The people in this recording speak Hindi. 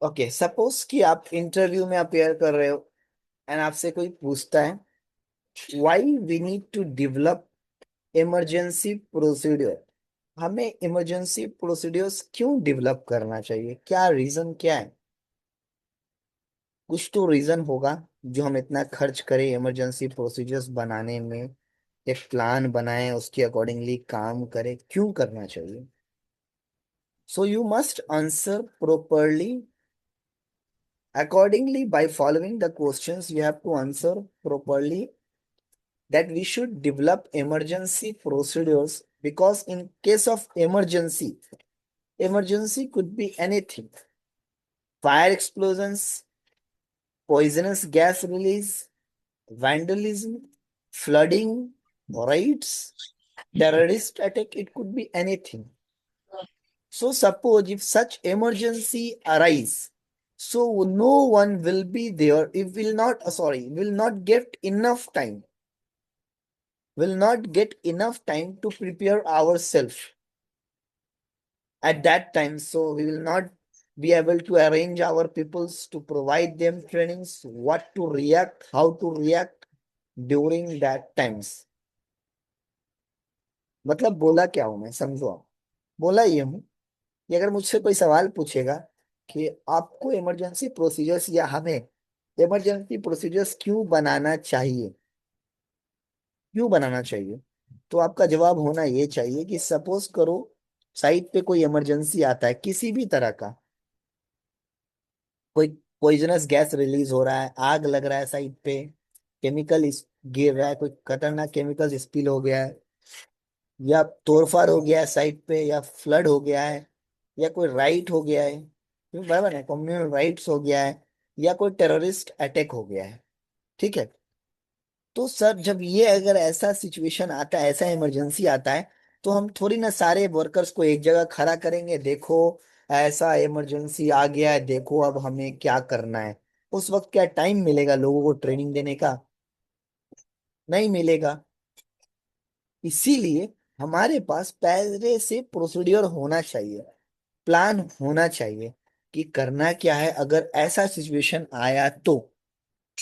ओके, सपोज कि आप इंटरव्यू में अपेयर कर रहे हो एंड आपसे कोई पूछता है why we need to develop emergency procedure. हमें इमरजेंसी प्रोसीड्योर्स क्यों डेवलप करना चाहिए, क्या रीजन क्या है? कुछ तो रीजन होगा जो हम इतना खर्च करें इमरजेंसी प्रोसीजर्स बनाने में, एक प्लान बनाएं, उसके अकॉर्डिंगली काम करें, क्यों करना चाहिए? So you must answer properly accordingly by following the questions. You have to answer properly that we should develop emergency procedures because in case of emergency could be anything: fire explosions, poisonous gas release, vandalism, flooding, riots, terrorist attack. It could be anything. So suppose if such emergency arise, so no one will be there. If will not, will not get enough time, will not get enough time to prepare ourselves at that time. So we will not be able to arrange our peoples to provide them trainings, what to react, how to react during that times. मतलब बोला क्या हूं मैं, समझो आप। बोला ये हूं कि अगर मुझसे कोई सवाल पूछेगा कि आपको इमरजेंसी प्रोसीजर्स या हमें इमरजेंसी प्रोसीजर्स क्यों बनाना चाहिए, क्यों बनाना चाहिए, तो आपका जवाब होना ये चाहिए कि सपोज करो साइट पे कोई इमरजेंसी आता है किसी भी तरह का, कोई पॉइजनस गैस रिलीज हो रहा है, आग लग रहा है साइट पे, केमिकल गिर रहा है, कोई खतरनाक केमिकल स्पिल हो गया है, या तोड़फाड़ हो गया है साइट पे, या फ्लड हो गया है, या कोई राइट हो गया है, बराबर है, कम्युनल राइट्स हो गया है, या कोई टेररिस्ट अटैक हो गया है। ठीक है, तो सर जब ये अगर ऐसा सिचुएशन आता है, ऐसा इमरजेंसी आता है, तो हम थोड़ी ना सारे वर्कर्स को एक जगह खड़ा करेंगे, देखो ऐसा इमरजेंसी आ गया है, देखो अब हमें क्या करना है। उस वक्त क्या टाइम मिलेगा लोगों को ट्रेनिंग देने का? नहीं मिलेगा। इसीलिए हमारे पास पहले से प्रोसीड्योर होना चाहिए, प्लान होना चाहिए कि करना क्या है अगर ऐसा सिचुएशन आया तो।